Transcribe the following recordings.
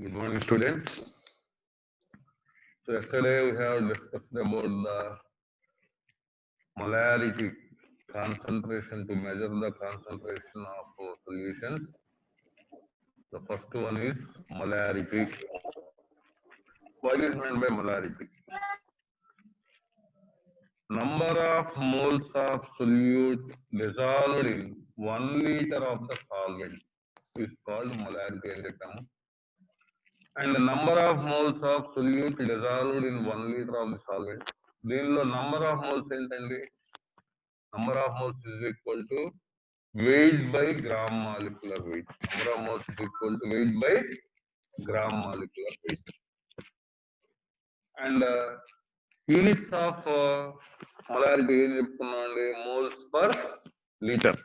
Good morning, students. So yesterday we have discussed about the molarity concentration to measure the concentration of solutions. The first one is molarity. What is meant by molarity? Number of moles of solute dissolved in 1 liter of the solvent is called molarity and term. And the number of moles of solute dissolved in 1 liter of the solvent. దీనిలో number of moles ఏంటండి? Number of moles is equal to weight by gram molecular weight. Number of moles is equal to weight by gram molecular weight. And units of molarity ఏం చెప్తున్నామండి? Moles per liter.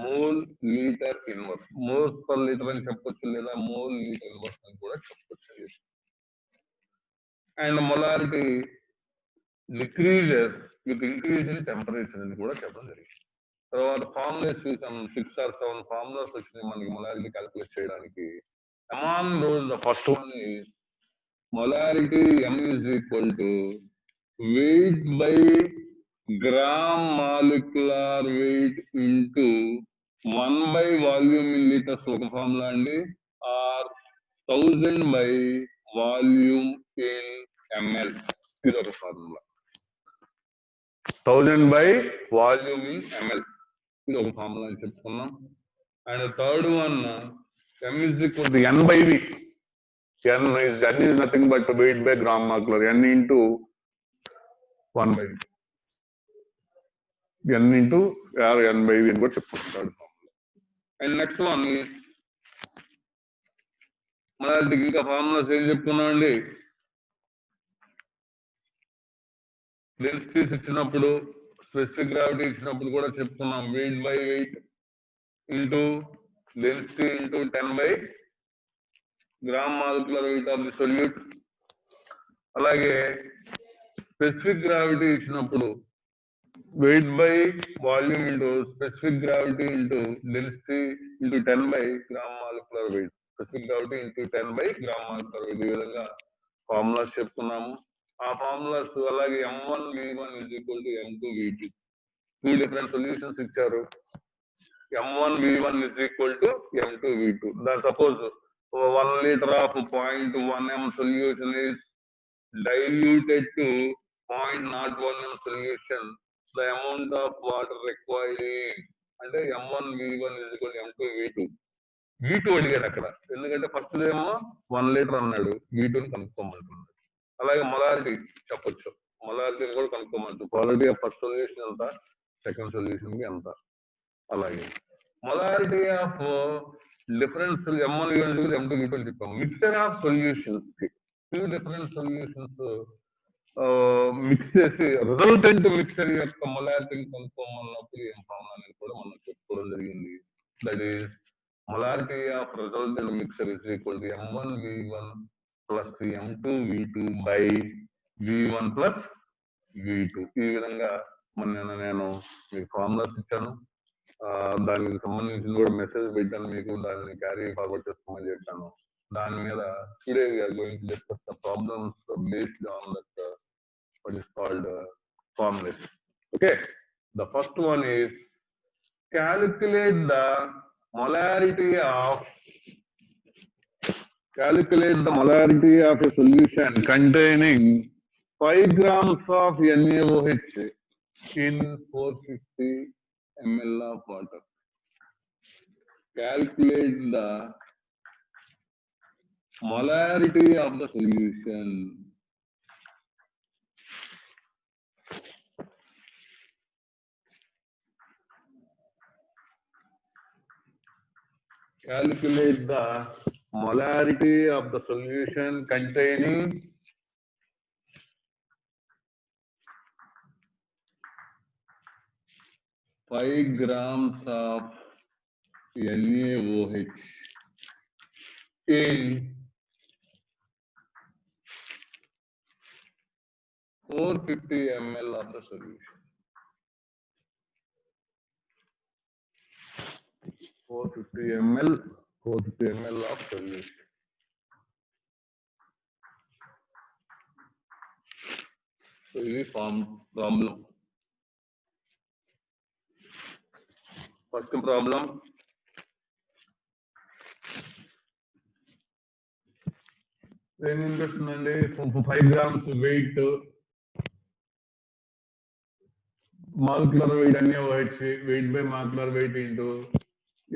Mole litre inverse. Moles per litre అని చెప్పొచ్చు, లేదా mole litre inverse అని కూడా చెప్పొచ్చు. And molarity decreases with increase in temperature అని కూడా చెప్పడం జరిగింది. తర్వాత ఫార్ములాస్ చూసాం, 6 or 7 ఫార్ములాస్ వచ్చినాయి మనకి మొలారిటీ క్యాల్కులేట్ చేయడానికి. Among those the first one is molarity M is equal to weight by gram molecular weight into 1 by volume in liters ఒక ఫార్ములా అండి, or 1000 by volume in ml ఇది ఒక formula. 1000 by volume in ml ఇది ఒక formula అని చెప్పుకున్నాం. And third one M is equal to N by V. N is nothing but weight by gram molecular, N into 1 by V. N into N by V అని కూడా చెప్పుకుంటాం third formula. And next one మన ఇంకా formulas ఏం చెప్పుకున్నాం అండి? Densities ఇచ్చినప్పుడు, specific gravity ఇచ్చినప్పుడు కూడా చెప్తున్నాం, weight by weight into density into 10 by gram molecular weight of the solute. అలాగే స్పెసిఫిక్ గ్రావిటీ ఇచ్చినప్పుడు weight by volume into specific gravity into density into 10 by gram molecular wait. Specific gravity into 10 by gram molecular wait. ఈ విధంగా formulas చెప్తున్నాము. ఆ formulas అలాగే M1 V1 is equal to M2 V2. 2 different solutions ఇచ్చారు. M1 V1 is equal to M2 V2. Then suppose 1 liter of 0.1 m solution is diluted to 0.01 m solution. The amount of water required అంటే M1 V1 is equal to M2 V2. V2 అడిగాడు అక్కడ, ఎందుకంటే first ఏమో 1 liter అన్నాడు, V2ని కనుక్కోమంటున్నాడు. అలాగే molarity చెప్పొచ్చు, మొలారిటీని కూడా కనుక్కోవచ్చు. క్వాలిటీ ఆఫ్ ఫస్ట్ సొల్యూషన్ ఎంత, సెకండ్ సొల్యూషన్ కి ఎంత. అలాగే molarity of difference M1 M2 V2 చెప్పాము. మిక్చర్ ఆఫ్ సొల్యూషన్స్ కి 2 డిఫరెంట్ సొల్యూషన్స్ మిక్స్ చేసి రిజల్టెంట్ మిక్చర్ యొక్క మొలారిటీని కనుక్కోమన్నప్పుడు ఏం ఫార్ములా అనేది కూడా మనం చెప్పుకోవడం జరిగింది. That is molarity of resultant mixture is equal to M1 V1 plus M2 V2 by V1 plus V2. ఈ విధంగా నేను మీకు ఫార్ములాస్ ఇచ్చాను, దానికి సంబంధించిన కూడా మెసేజ్ పెట్టాను మీకు, దాన్ని క్యారీ ఫార్వర్డ్ చేసుకోమని చెప్పాను. దాని మీద today we're going to discuss the problems based on that what is called formulas. Okay, the first one is calculate the molarity of a solution containing 5 grams of NaOH in 450 ml of water. Calculate the molarity of the solution calculate the molarity of the solution containing 5 grams of NaOH in 450 ml of the solution. 450 ml of solution. ఇది form problem. First problem ఏం ఇంట్రెస్టుందండి? 5 grams weight, molecular weight అన్ని వచ్చి weight by molecular weight into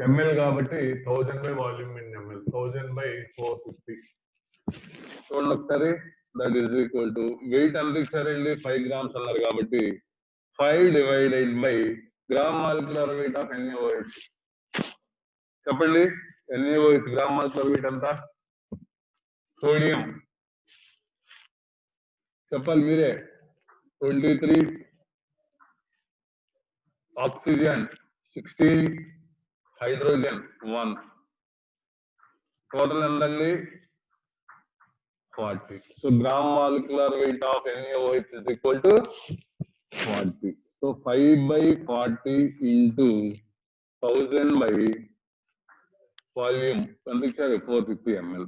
ml కాబట్టి 1000 by volume in ml, 1000 by 450 చూడండి ఒకసారి. That is equal to weight ఎంత ఇచ్చారండి? 5 grams అన్నారు కాబట్టి 5 divided by gram molecular weight of NaOH. చెప్పండి, NaOH గ్రామ్ మాలిక్యులర్ వెయిట్ ఎంత? సోడియం చెప్పాలి మీరే. 23, ఆక్సిజన్ 60, హైడ్రోజన్ 1. టోటల్ ఎంతండి? 40. So gram molecular weight of NaOH is equal to 40. So 5/40 into 1000 by volume ఎంత ఇచ్చారు? 450 ml.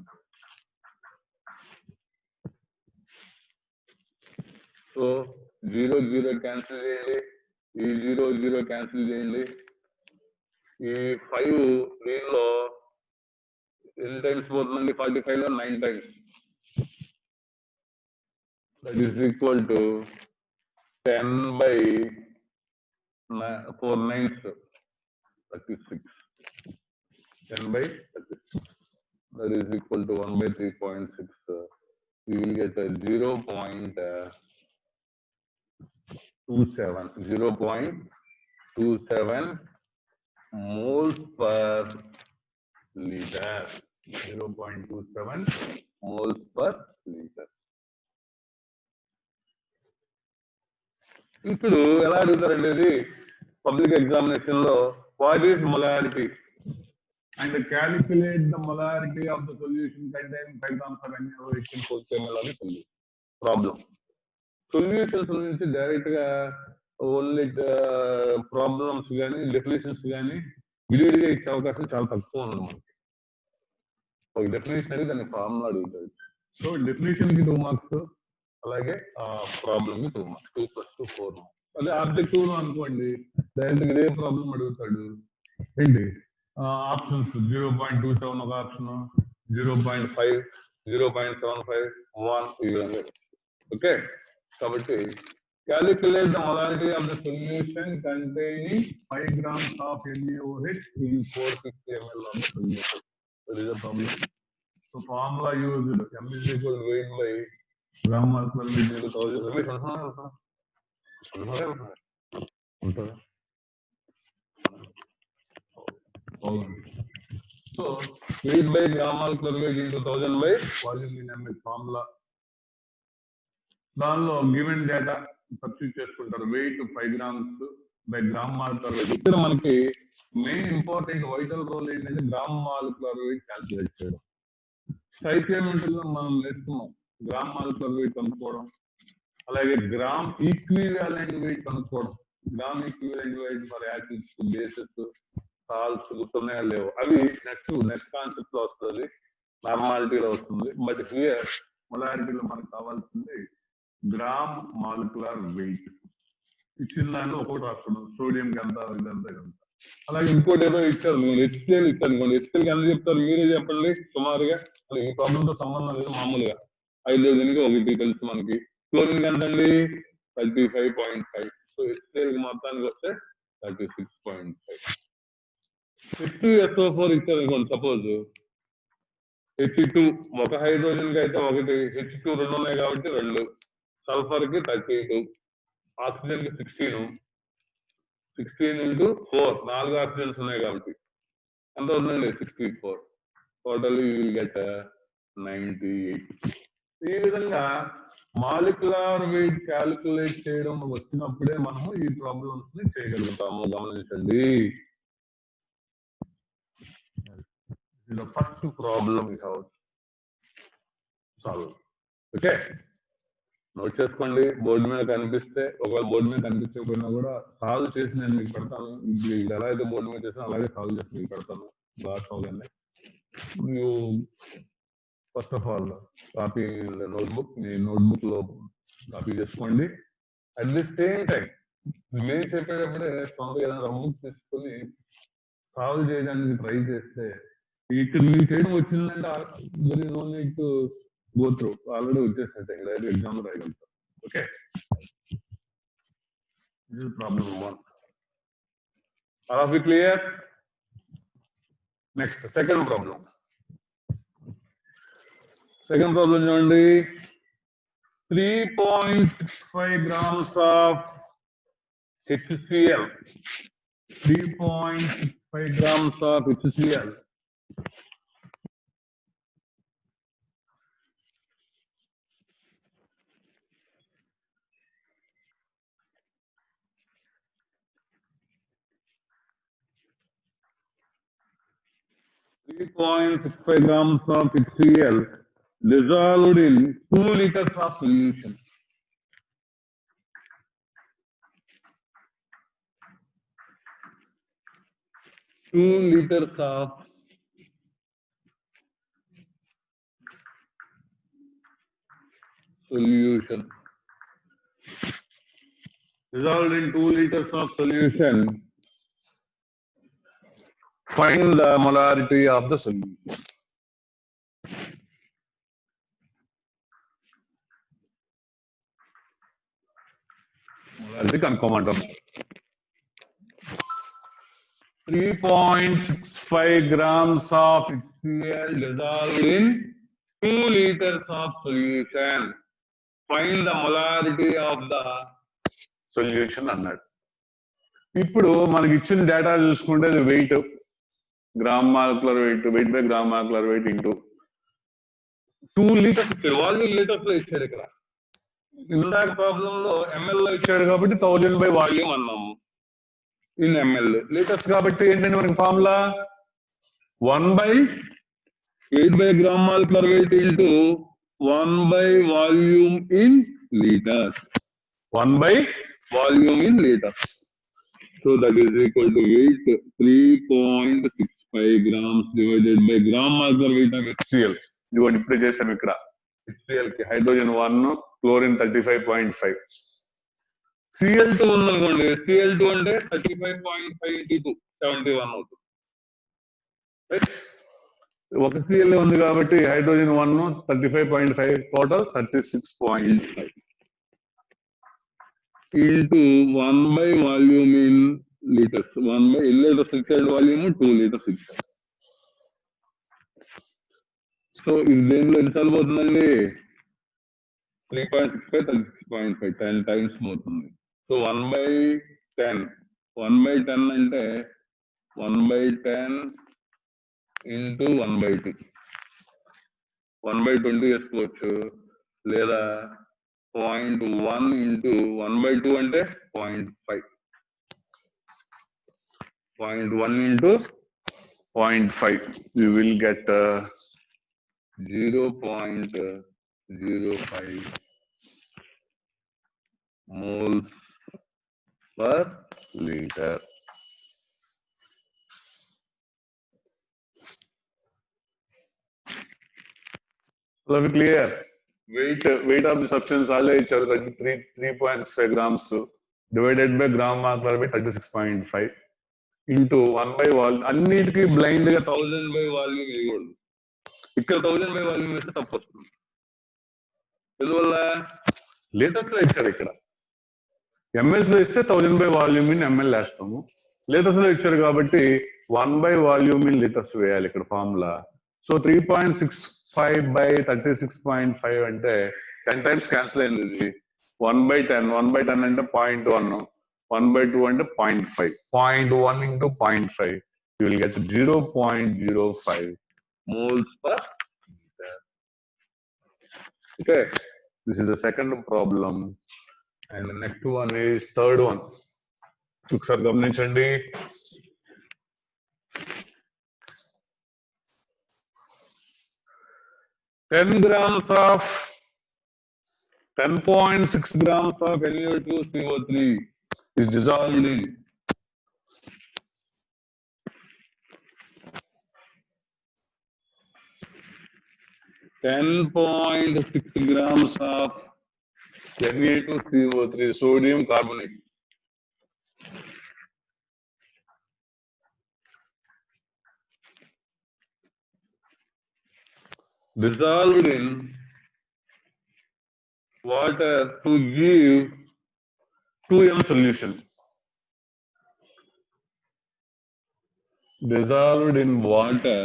సో 0 0 క్యాన్సిల్ చేయండి, ఈ 0 0 cancel చేయండి. ఈ 5 దీనిలో ఎన్ని టైమ్స్ పోతుందండి? 45 లో 9 times. That is equal to 10 by 4 9s, 36. 10 by 36. That is equal to 1 by 3.6. We will get a 0.27. 0.27 moles per liter. 0.27 moles per liter. ఇప్పుడు ఎలా అడుగుతారండి ఇది పబ్లిక్ ఎగ్జామినేషన్ లో? What is molarity and calculate the molarity of the solution containing 5 grams of NaOH in 4 ml అని problem. Solutions నుంచి direct గా only problems కానీ definitions కానీ విడివిడిగా ఇచ్చే అవకాశం చాలా తక్కువ ఉంది మనకి. ఒక డెఫినేషన్ అనేది దాన్ని ఫార్ములా అడుగుతాడు. సో డెఫినేషన్ కి 2 marks, అలాగే ప్రాబ్లమ్ కి 2 marks. 2 + 2 4 marks. అదే ఆబ్జెక్టివ్ లో అనుకోండి, డైరెక్ట్ ఇదే ప్రాబ్లం అడుగుతాడు. ఏంటి ఆప్షన్స్? 0.27 ఒక ఆప్షన్, 0.5, 0.75, 1 ఈ విధంగా. ఓకే, కాబట్టి calculate the molarity of the solution containing 5 grams of NaOH in 450 ml of the solution. That is the problem. So formula used, M is equal to weight by gram molecular weight into 1000. So weight by gram molecular weight into 1000 by volume in ml formula. దానిలో given data substitute చేసుకుంటారు. Weight 5 grams by gram molecular weight. ఇక్కడ మనకి main important vital role ఏంటంటే gram molecular weight calculate చేయడం. స్టైకియోమెట్రీలో మనం నేర్చుకున్నాం gram molecular weight కనుక్కోవడం, అలాగే గ్రామ్ ఈక్వివాలెంట్ వెయిట్ కనుక్కోవడం. Gram equivalent weight for acids, bases, salts గుర్తున్నాయా లేవు, అవి నెక్స్ట్ కాన్సెప్ట్ లో వస్తుంది, నార్మాలిటీలో వస్తుంది. బట్ హియర్ మొలారిటీలో మనకు కావాల్సింది గ్రామ్ మాలిక్యులర్ వెయిట్. ఇచ్చిన దాంట్లో ఒకటి రాస్తున్నాం, సోడియం ఎంత, ఇదంతా ఇదంతా. అలాగే ఇంకోటి ఏదో ఇచ్చారు, హెచ్సిఎల్ ఇచ్చారు అనుకోండి, హెచ్సిఎల్ ఎంత చెప్తారు మీరే చెప్పండి సుమారుగా. ఈ ప్రాబ్లమ్ తో సంబంధం లేదు, మామూలుగా హైడ్రోజన్ కి 1 తెలుసు మనకి. క్లోరిన్ ఎంత అండి? 35.5. సో హెచ్సిఎల్ మొత్తానికి వస్తే 36.5. H2SO4 ఇచ్చారు అనుకోండి, సపోజ్ H2 ఒక హైడ్రోజన్ కి అయితే 1, H2 2 ఉన్నాయి కాబట్టి 2, సల్ఫర్ కి 32, ఆక్సిజన్ కి 16 into 4, 4 ఆక్సిజన్స్ ఉన్నాయి కాబట్టి ఎంత అవుతుందండి? 64. Total you will get 98. ఈ విధంగా మాలిక్యులర్ వెయిట్ క్యాలిక్యులేట్ చేయడం వచ్చినప్పుడే మనము ఈ ప్రాబ్లమ్స్ ని చేయగలుగుతాము. గమనించండి, the first problem we have solved. Okay, note చేసుకోండి. బోర్డు మీద కనిపిస్తే, ఒకవేళ బోర్డు మీద కనిపించకపోయినా కూడా సాల్వ్ చేసి నేను మీకు పెడతాను. ఎలా అయితే బోర్డు మీద చేసినా అలాగే సాల్వ్ చేసి మీకు పెడతాను. బాగా అవగానే first of all copy notebook, me notebook లో కాపీ చేసుకోండి. అట్ ది సేమ్ టైం మీరు చెప్పేటప్పుడే సొంతగా ఏదైనా రమ్ము తీసుకొని సాల్వ్ చేయడానికి ట్రై చేస్తే ఇక్కడ మీ చేయడం వచ్చిందంటే there is no need to go through, already వచ్చేసినట్టే డైరెక్ట్ ఎగ్జామ్ రాయగలుగుతాం. Okay, this is problem 1. Are of you clear? Next second problem. Second problem చూడండి. 3.65 grams of HCl. 3.65 grams of HCl. grams of HCl dissolved in 2 liters of solution. Two liters of solution. Dissolved in 2 liters of solution. Find the molarity of the solution. Molarity కనుక్కోమంటాం. 3.65 grams of HCl dissolved in 2 liters of solution. Find the molarity of the solution అన్నాడు. ఇప్పుడు మనకి ఇచ్చిన data చూసుకుంటే weight, gram molecular weight, weight by gram molecular weight into 2 liters volume litres లో ఇచ్చాడు. ఇక్కడ ఇందాక problem లో ఎంఎల్ లో ఇచ్చాడు కాబట్టి 1000 బై వాల్యూమ్ అన్నాము. ఇన్ ఎంఎల్ లీటర్స్ కాబట్టి ఏంటంటే మనకి formula 1 by weight by gram molecular weight into 1 by volume in litres. 1 by volume in liters. So that is equal to weight 3.65 grams divided by gram molecular weight of HCl. ఇదిగోండి ఇప్పుడు చేసాం ఇక్కడ. HCl కి hydrogen 1, chlorine 35.5. Cl2 ఉందనుకోండి, Cl2 అంటే 35.5 into 2 71 అవుతుంది. ఒక Cl ఉంది కాబట్టి hydrogen 1 35.5 total 36.5 into 1 by volume in liters. 1 by liters fixed volume, 2 liters fixed. So ఇది దేనిలో ఎన్నిసార్లు పోతుందండి? 3.65 36.5 10 times పోతుంది. సో 1 by 10 1 by 10 అంటే 1 by 10 into 1 by 2 1 by 20 వేసుకోవచ్చు, లేదా 0.1 into 1 by 2 అంటే 0.5 0.1 into 0.5 you will get 0.05 moles per liter. Are we clear? Weight of the substance already 3.65 grams divided by gram molecular weight 36.5 into 1 by volume. అన్నిటికీ blind గా 1000 by volume వేయకూడదు. ఇక్కడ 1000 by volume వేస్తే తప్పు వస్తుంది. ఎందువల్ల litres లో ఇచ్చారు, ఇక్కడ ఎంఎల్స్ లో ఇస్తే 1000 by volume in ఎంఎల్ వేస్తాము. లీటర్స్ లో ఇచ్చారు కాబట్టి 1 by volume in లీటర్స్ వేయాలి ఇక్కడ ఫార్ములా. సో 3.65 by 36.5 అంటే 10 times క్యాన్సిల్ అయింది. ఇది 1 by 10 అంటే 0.1, 1 by 2 అంటే 0.5, 0.1 into 0.5 you will get 0.05 moles per liter. Okay, this is the second problem and the next one is third one. ఒకసారి గమనించండి. 10 grams of 10.6 grams of NaO2CO3 is dissolved in 10.6 grams of Na2CO3, sodium carbonate. Dissolved in water to give 2M solution. Dissolved in water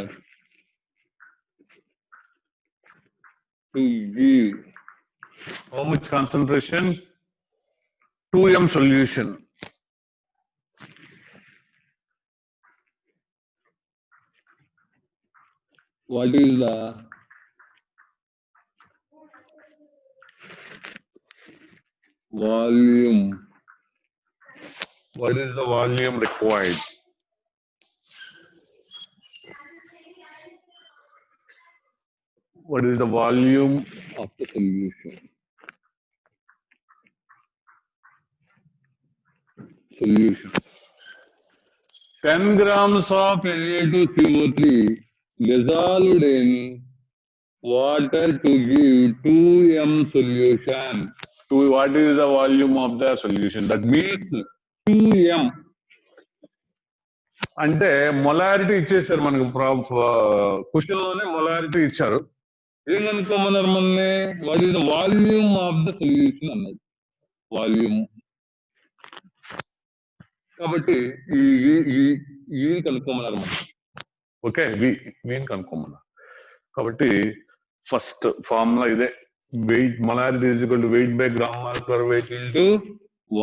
to give how much concentration? 2M solution. What is the volume? What is the volume required? What is the volume of the solution? Solution. 10 grams of Na2CO3 dissolved in water to give 2M solution. What is the volume of the solution? That means 2M. అంటే molarity ఇచ్చేసారు మనకు question లోనే molarity ఇచ్చారు. ఏం కనుక్కోమన్నారు మనల్ని? What is the volume of the solution అన్నాడు. Volume. కాబట్టి ఈ కనుక్కోమన్నారు మనం. ఓకే, వీని కనుక్కోమన్నారు. కాబట్టి ఫస్ట్ ఫార్ములా ఇదే. Wait molarity is equal to weight by gram molecular weight into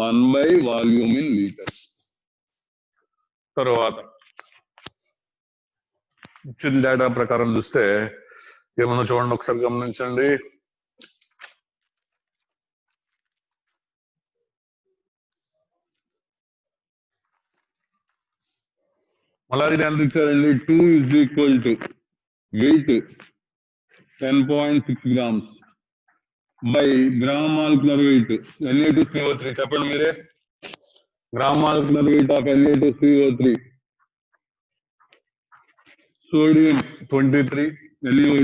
1 by volume in litres. తర్వాత ఇచ్చిన డేటా ప్రకారం చూస్తే ఏమన్నా చూడండి, ఒకసారి గమనించండి. మొలారిటీ ఎంత ఇచ్చారండి? 2 is equal to weight 10.6 grams by gram molecular weight Na2CO3. చెప్పండి మీరే. Gram molecular weight of Na2CO3. Sodium 23,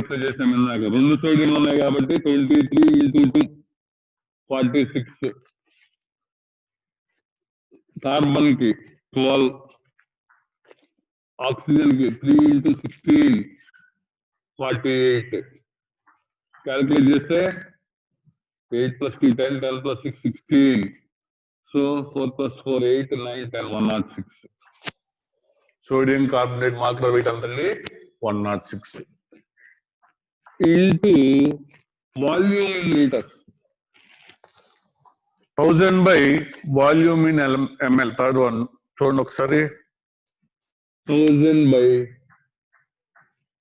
ఇట్లా చేసాం ఇందాక. 2 సోడియం ఉన్నాయి కాబట్టి 23 into 2 46. కార్బన్ కి 12, ఆక్సిజన్ కి 3 into 16 48. క్యాలిక్యులేట్ చేస్తే 8 plus 2 10, 10 plus 6 16. So 4 plus 4 8, 9 10 106. Sodium carbonate molecular weight అంతండి 106 into volume in litres. 1000 by volume in ML. Third one చూడండి ఒకసారి. 1000 బై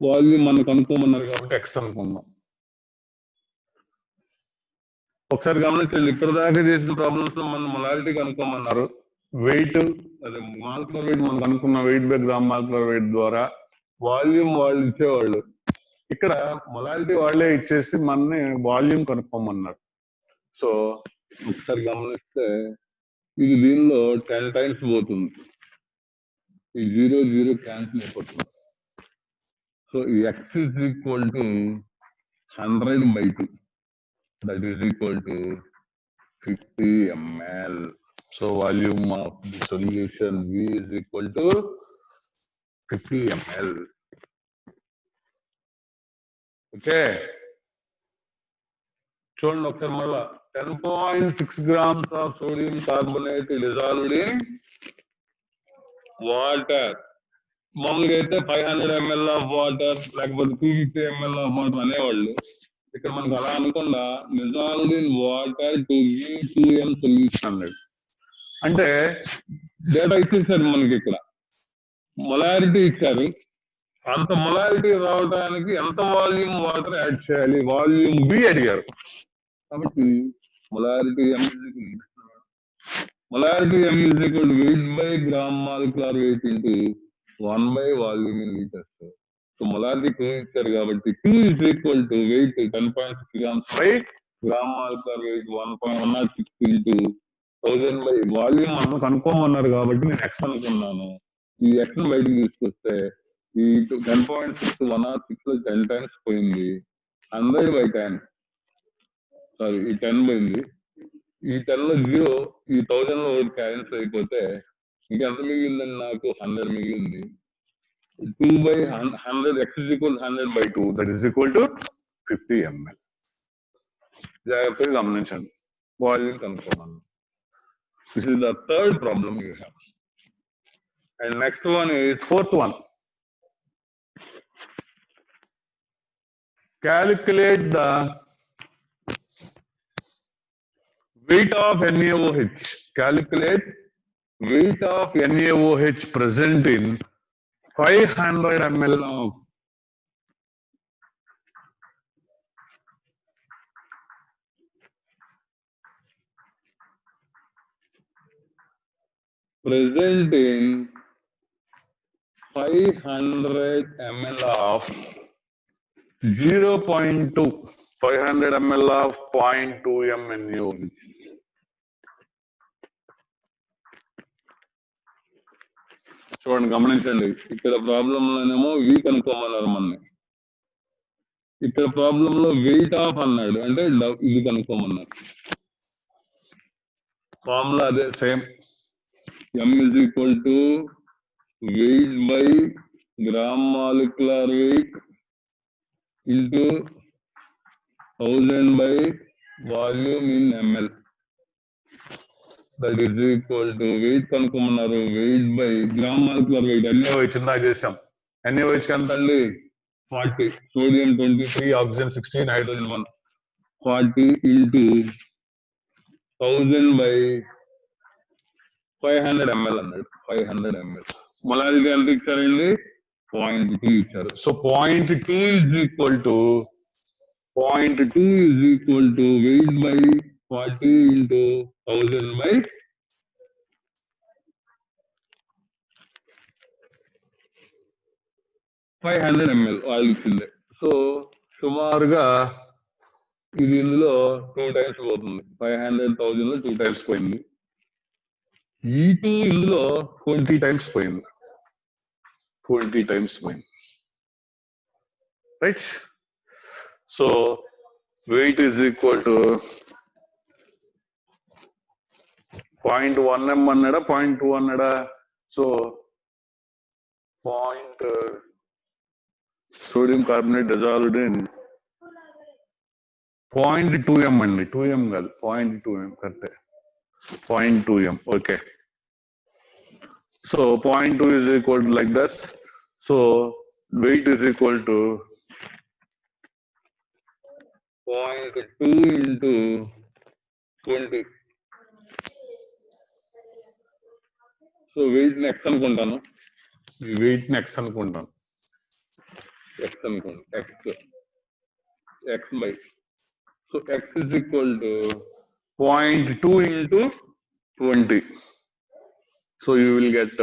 వాల్యూమ్ మనం కనుక్కోమన్నారు కాబట్టి ఎక్స్ అనుకుందాం. ఒకసారి గమనించండి, ఇక్కడ దాకా చేసిన ప్రాబ్లమ్స్ లో మనం మొలారిటీ కనుక్కోమన్నారు. వెయిట్ అదే మాలిక్యులర్ వెయిట్ మనం కనుక్కున్న weight by gram molecular weight ద్వారా వాల్యూమ్ వాళ్ళు ఇచ్చేవాళ్ళు. ఇక్కడ మొలారిటీ వాళ్ళే ఇచ్చేసి మనని వాల్యూమ్ కనుక్కోమన్నారు. సో ఒకసారి గమనిస్తే ఇది దీనిలో 10 times పోతుంది. ఈ 0 0 క్యాన్సిల్ అయిపోతుంది. సో ఈ x is equal to 100/2. That is equal to 50 ml. So volume of the solution V is equal to 50 ml. Okay. చూడండి ఒకసారి మళ్ళా 10.6 grams of sodium carbonate dissolved in water. మామూలుగా అయితే 500 ml of water లేకపోతే 250 ml of water అనేవాళ్ళు. ఇక్కడ మనకు అలా అనుకుండా dissolved in water to give 2M solution అన్నాడు. అంటే డేటా ఇచ్చేసారు మనకి, ఇక్కడ మొలారిటీ ఇచ్చారు. అంత మొలారిటీ రావడానికి ఎంత వాల్యూమ్ వాటర్ యాడ్ చేయాలి, వాల్యూమ్ వి అడిగారు. కాబట్టి molarity M is equal to weight by gram molecular weight into 1 by volume in liters. So molarity 2 ఇచ్చారు కాబట్టి 2 is equal to weight 10.6 grams by gram molecular weight 1.106 into 1000 by volume మనం కనుక్కోమన్నారు కాబట్టి నేను X అనుకున్నాను. ఈ X బయటకు తీసుకొస్తే ఈ 10.6 106 లో 10 times పోయింది. 100/10 సారీ ఈ 10 పోయింది. ఈ 10 లో 0 ఈ 1000 లో ఒకటి క్యాన్సిల్ అయిపోతే ఇంకెంత మిగిలిందని నాకు 100 మిగిలింది. 2 by 100 x is equal to 100 by 2 that is equal to 50 ml. జాగ్రత్తగా గమనించండి, volume కనుక్కోమను. This is the third problem you have. And next one is fourth one. Calculate the weight of NaOH. Calculate weight of NaOH present in 500 ml of present in 500 ml of 0.2, 500 ml of 0.2 m NaOH. చూడండి, గమనించండి, ఇక్కడ ప్రాబ్లంలోనేమో వి కనుక్కోమన్నారు మనని, ఇక్కడ ప్రాబ్లంలో weight of అన్నాడు, అంటే ఇది కనుక్కోమన్నారు. Formula అదే same, m is equal to weight by gram molecular weight into 1000 by volume in ml. That is equal to weight కనుక్కోమన్నారు, weight by gram molecular weight. NaOH ఇందాక చేసాం, NaOH ఎంత అండి 40, sodium 23, oxygen 16, hydrogen 1, 40 into 1000 by 500 ml అన్నాడు, 500 ml. Molarity ఎంత ఇచ్చారండి, 0.2 ఇచ్చారు. So 0.2 is equal to 0.2 is equal to weight by 40 into 1000 by 500 ml oil ఇచ్చింది. So సుమారుగా ఇది ఇందులో 2 times పోతుంది, 500,000 లో 2 times పోయింది. ఈ 2 ఇందులో 20 times పోయింది, 20 times పోయింది, right. So weight is equal to 0.1 m అన్నాడా 0.2 అన్నాడా, so sodium carbonate dissolved in 0.2 m అండి, 2 m కాదు 0.2 m, కరెక్టే 0.2 m. Okay, so 0.2 is equal to like this. So weight is equal to 0.2 into 20. So wait ని x అనుకుంటాను, wait ని x అనుకుంటాను, x అనుకోండి, x by, so x is equal to 0.2 into 20. So you will get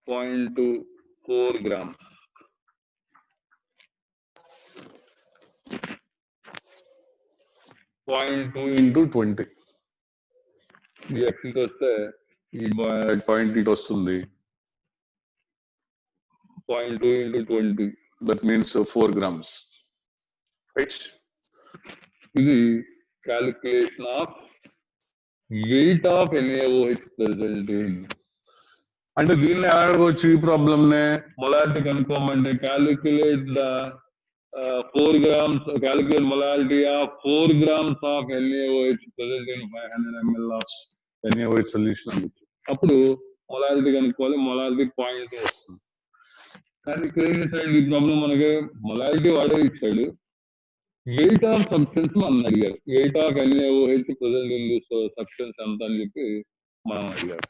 0.24 grams. .2 into 20. ఈ x కి వస్తే ఈ point ఇటు వస్తుంది, 0.2 into 20, that means 4 grams, right? ఇది calculation of weight of NaOH present in. అంటే దీన్ని అడగవచ్చు, ఈ ప్రాబ్లమ్ నే molarity కనుక్కోమంటే calculate the 4 grams, calculate molarity of 4 grams of NaOH present in 500 ml of NaOH solution. అప్పుడు మొలారిటీ కనుక్కోవాలి, మొలారిటీ 0.2 వస్తుంది. కానీ ఇక్కడ ఏం చేశాడు, ఈ ప్రాబ్లం మనకి మొలారిటీ వాడే ఇచ్చాడు, వెయిట్ ఆఫ్ సబ్స్టెన్స్ మనం అడిగారు, wait of NaOH present in this substance ఎంత అని చెప్పి మనం అడిగారు.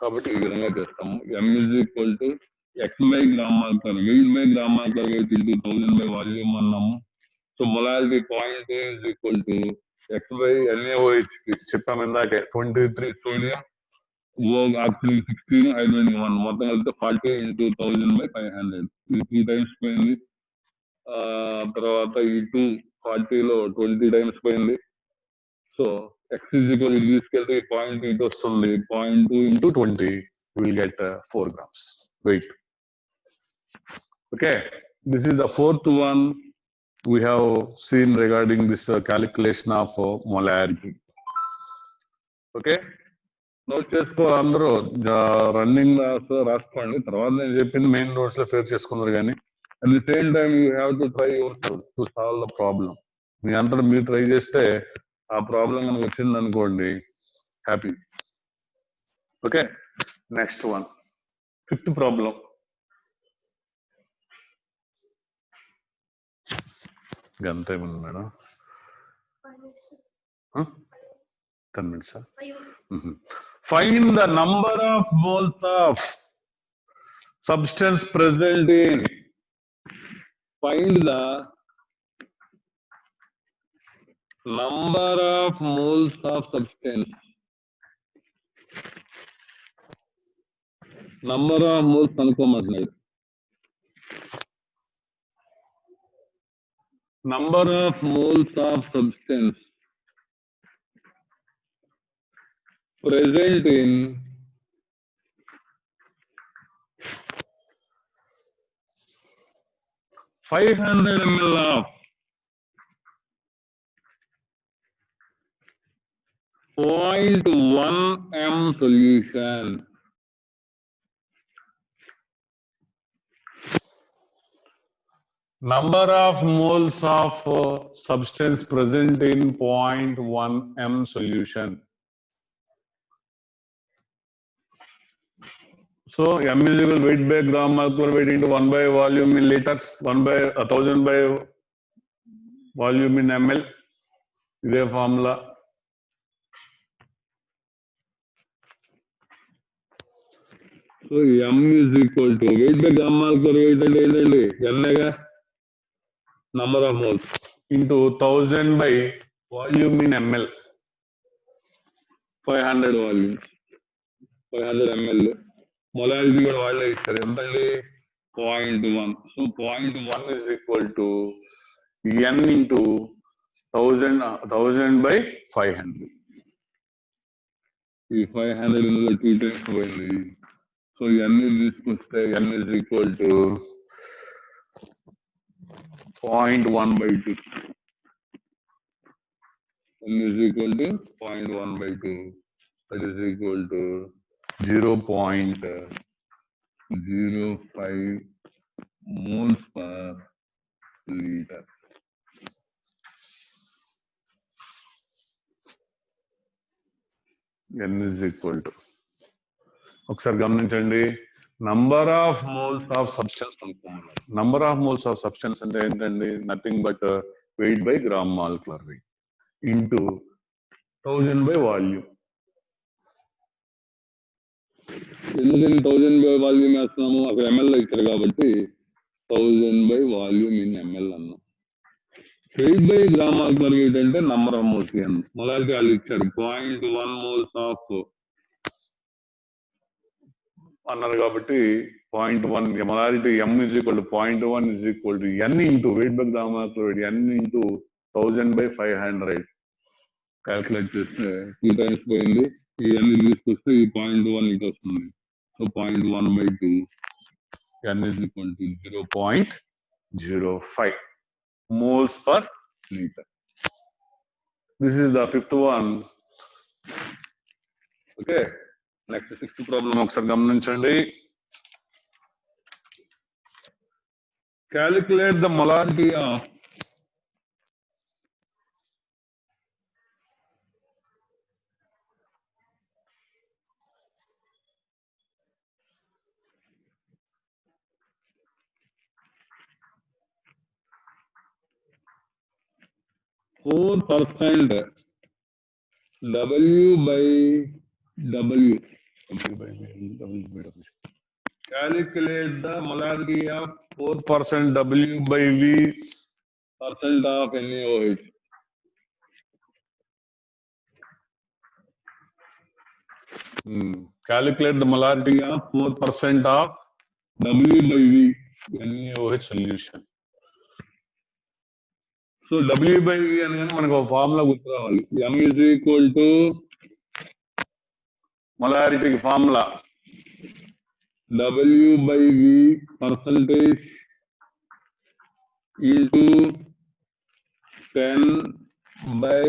కాబట్టి ఈ విధంగా చేస్తాము. m is equal to x by gram molecular weight by gram molecular weight into 1000 by volume అన్నాము. So molarity 0.2 is equal to x by NaOH చెప్పాము ఇందాకే, 23 sodium, oxygen 16, hydrogen 1, మొత్తం కలిపితే 40 into 1000 by 500. ఇది 3 times పోయింది. తర్వాత ఈ 2 40 లో 20 times పోయింది. So x is equal to తీసుకెళ్తే 0.8 వస్తుంది, 0.2 into 20, you will get 4 grams weight. Okay, this is the fourth one. we have seen regarding this calculation of molarity. Okay, note చేసుకోవాలి అందరూ, రన్నింగ్ రాసుకోండి. తర్వాత నేను చెప్పింది మెయిన్ నోట్స్ లో ఫేర్ చేసుకున్నారు, కానీ at the same time you have to try yourself to solve the problem. మీ అంతటా మీరు ట్రై చేస్తే ఆ ప్రాబ్లం మనకు వచ్చింది అనుకోండి, happy. Okay, next one, fifth problem. ఎంత ఏముంది madam? 10 minutes. Find the number of moles of substance present in. Find the number of moles of substance. Number of moles కనుక్కోమంటున్నాడు. Number of moles of substance present in 500 ml of 0.1 m solution. Number of moles of substance present in 0.1 m solution. So m is equal weight by gram molecular weight into 1 by volume in liters, 1 by 1000 by volume in ml. ఇదే formula. So m is equal to weight by gram molecular weight అంటే ఏంటండి? ఎన్నగా number of moles into 1000 by volume in ml. 500 volume, 500 ml. Molarity కూడా వాళ్ళే ఇస్తారు. ఎంతండి? 0.1. So 0.1 is equal to n into 1000 by 500. ఈ 500 ఇందులో 2 times పోయింది. సో n తీసుకొస్తే n is equal to 0.1 by 2. n is equal to 0.1 by 2. That is equal to 0.05 moles per liter. n is equal to, ఒకసారి గమనించండి, number of moles of substance అనుకోవాలి. Number of moles of substance అంటే ఏంటండి? Nothing but weight by gram molecular weight into 1000 by volume. ఎందుకని 1000 by volume వేస్తున్నాము? అక్కడ ML ఇచ్చారు కాబట్టి 1000 బై వాల్యూమ్ ఇన్ ఎంఎల్ అన్నాం. Wait by gram molecular wait అంటే నంబర్ ఆఫ్ మోల్స్ అన్నాం. మొదటి వాళ్ళు ఇచ్చారు 0.1 మోల్స్ ఆఫ్ అన్నారు కాబట్టి 0.1 molarity m is equal to 0.1 is equal to n into weight by gram molecular weight, n into 1000 by 500 calculate చేస్తే 2 times పోయింది. ఈ n తీసుకొస్తే ఈ 0.1 ఇటు వస్తుంది. So 0.1 by 2 n is equal to 0.05 moles per liter. This is the fifth one. Okay. Next sixth problem ఒకసారి గమనించండి. Calculate the molarity of 4% W by W. Calculate the molarity of 4% W by V percent of NaOH. Calculate the molarity of 4% of W by V NaOH solution. So W by V అనేది మనకు ఒక formula గుర్తు రావాలి. M is equal to molarity formula W by V percentage into 10 by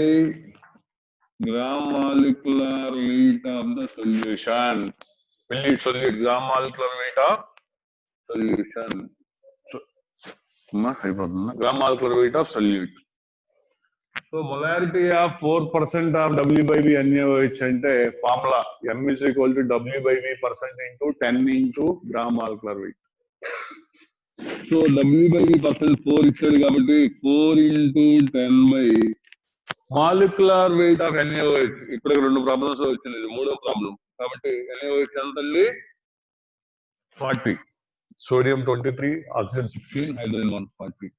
gram molecular weight of the solution. Solute gram molecular weight of solution. Gram molecular weight of solute. So molarity of 4% of W by V NaOH ante formula M is equal to W by V percent into 10 into gram molecular weight. So W by V percent 4 ఇచ్చాడు కాబట్టి 4 into 10 by molecular weight of NaOH. ఇప్పుడు రెండు problems వచ్చింది, మూడో problem కాబట్టి NaOH ఎంతండి 40, sodium 23, oxygen 16, hydrogen 1 40.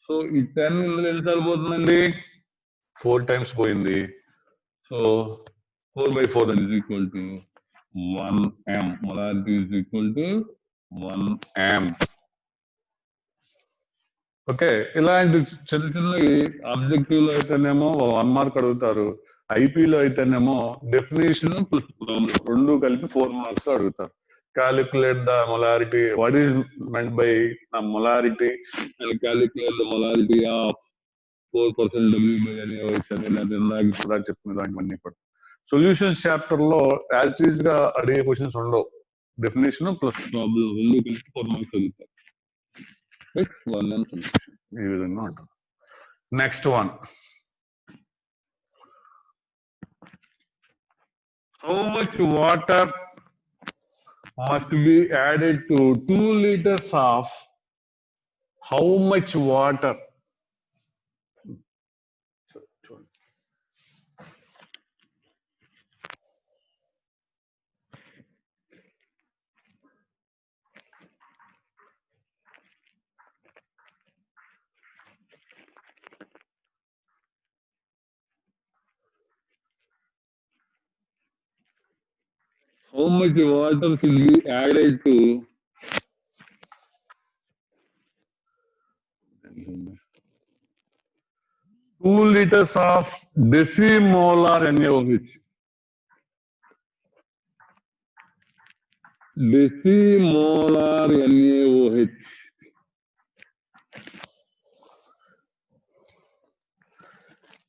So ఈ 10 ఎన్నిసార్లు పోతుందండి 4 times పోయింది. So 4 by 4 that is equal to 1 m. Molarity is equal to 1 m. Okay, ఇలాంటి చిన్న చిన్నవి ఆబ్జెక్టివ్ లో అయితేనేమో 1 మార్క్ అడుగుతారు, ఐపీలో అయితేనేమో డెఫినేషన్ ప్లస్ ప్రాబ్లం రెండు కలిపి 4 మార్క్స్ అడుగుతారు. Calculate the molarity. What is meant by the molarity? And calculate the molarity of 4% W by NaOH అనేది ఇందాక కూడా చెప్పిన దానివన్నీ కూడా సొల్యూషన్స్ చాప్టర్ లో యాజ్ ఇట్ ఈస్ గా అడిగే క్వశ్చన్స్ ఉండవు. డెఫినేషన్ ప్లస్ ప్రాబ్లం రెండు కలిపి 4 మార్క్స్ అడుగుతారు. ఈ విధంగా ఉంటుంది. Next one, how much water must be added to 2 liters of how much water? How much water should be added to 2 liters of decimolar NaOH? Decimolar NaOH.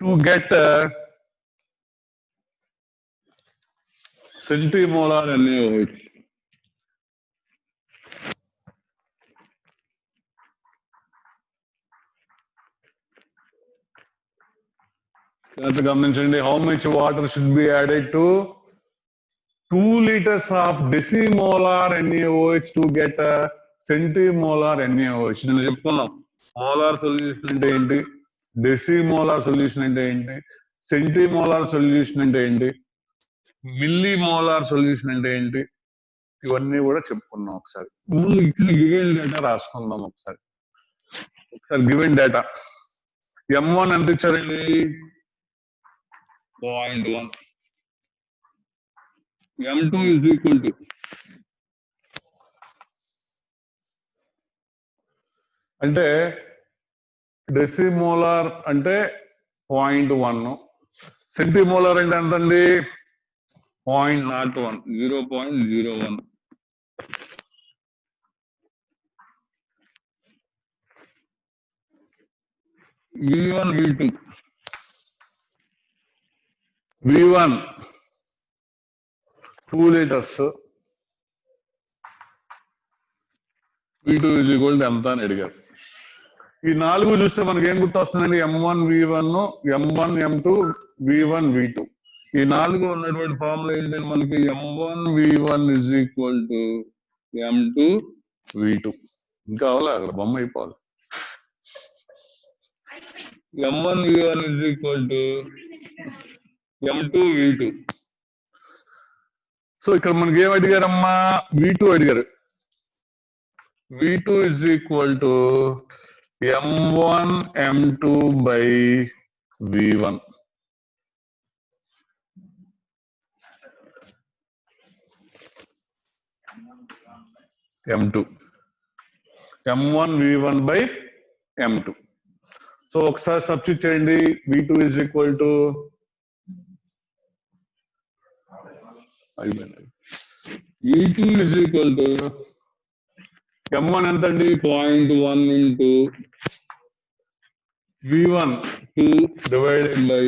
To get centimolar NaOH. గమనించండి, how much water should be added to 2 liters of decimolar NaOH to get a centimolar NaOH. నేను చెప్పుకున్నాం molar solution అంటే ఏంటి, డెసిమోలార్ solution అంటే ఏంటి, సెంటీమోలార్ solution అంటే ఏంటి, milli molar solution అంటే ఏంటి, ఇవన్నీ కూడా చెప్పుకున్నాం. ఒకసారి ముందు ఇచ్చిన గివెన్ డేటా రాసుకుందాం. ఒకసారి గివెన్ డేటా M1 ఎంత ఇచ్చారండి 0.1, M2 is equal to అంటే డెసిమోలార్ అంటే 0.1, సెంటీమోలార్ అంటే ఎంతండి 0.01, 0.01. V1 V2 V1 2 liters, V2 is equal to ఎంత అని అడిగారు. ఈ 4 చూస్తే మనకి ఏం గుర్తొస్తుందండి, M1 V1, M1 M2 V1 V2. ఈ 4 ఉన్నటువంటి ఫార్ములా ఏంటంటే మనకి M1 V1 is equal to M2 V2. ఇంకా అవ్వాలి, అక్కడ బొమ్మ అయిపోవాలి. M1 V1 is equal to M2 V2. So ఇక్కడ మనకి ఏం అడిగారమ్మా, V2 అడిగారు. V2 is equal to M1 M2 by V1. M2 M1 V1 by M2. So ఒకసారి సబ్స్టిట్యూట్ చేయండి. V2 is equal to V2 is equal to M1 ఎంతండి 0.1 into V1 2 divided by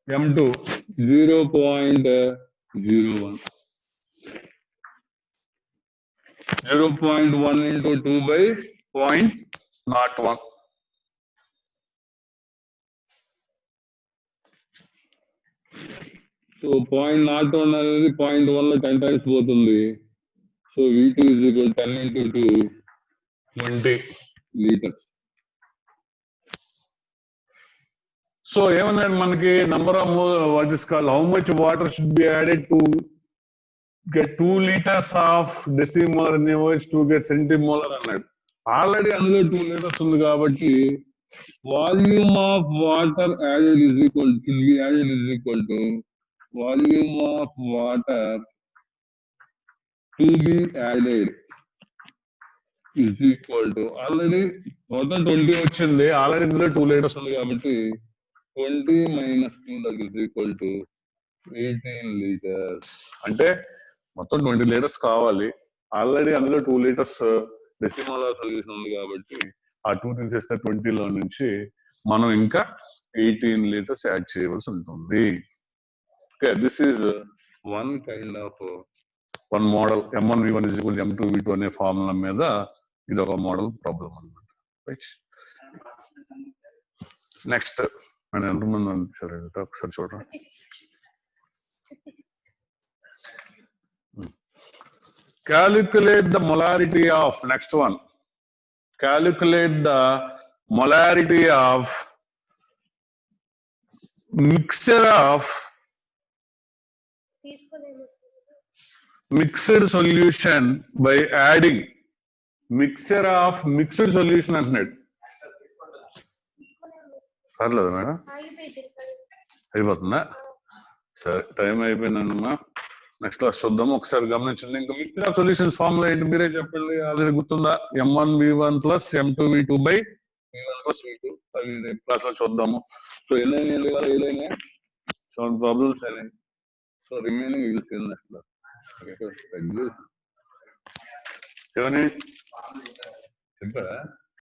M2 0.01. 0.1 into 2 by 0.01. So 0.01 అనేది 0.1 లో 10 times పోతుంది. So V2 is equal to 10 into 2, 20 liters. So ఏమన్నాడు మనకి number of what is called how much water should be added to get 2 liters of decimolar in which to get centimolar అన్నాడు. Already అందులో 2 liters ఉంది కాబట్టి volume of water added is equal to volume of water to be added is equal to already మొత్తం 20 వచ్చింది, already ఇందులో 2 liters ఉంది కాబట్టి 20 minus 2 that is equal to 18 liters. అంటే మొత్తం 20 liters కావాలి, ఆల్రెడీ అందులో 2 liters డెసిమోలార్ సొల్యూషన్ ఉంది కాబట్టి ఆ 2 తీసేస్తే 20 లో నుంచి మనం ఇంకా 18 liters యాడ్ చేయవలసి ఉంటుంది. Okay, this is one kind of one model M1 V1 is equal to M2 V2 అనే ఫార్ములా మీద ఇది ఒక మోడల్ ప్రాబ్లం అన్నమాట. రైట్, నెక్స్ట్ నేను ఎంతమంది అనిపించారు ఒకసారి చూడండి. Calculate the molarity of next one. Calculate the molarity of mixture of mixed solution by adding mixture of mixed solution అంటున్నాడు. పర్లేదు మేడం, అయిపోతుందా? సరే, టైం అయిపోయిందమ్మా. నెక్స్ట్ క్లాస్ చూద్దాము. ఒకసారి గమనించండి. ఇంకా మిక్చర్ ఆఫ్ సొల్యూషన్స్ ఫార్ములా ఏంటి మీరే చెప్పండి. ఆల్రెడీ గుర్తుందా? M1 V1 plus M2 V2 by V1 plus V2. అవి రేపు క్లాస్ లో చూద్దాము. సో ఏదైనా 7 ప్రాబ్లమ్స్ అయినాయి. So remaining will see next class. ఏమని చెప్పారా?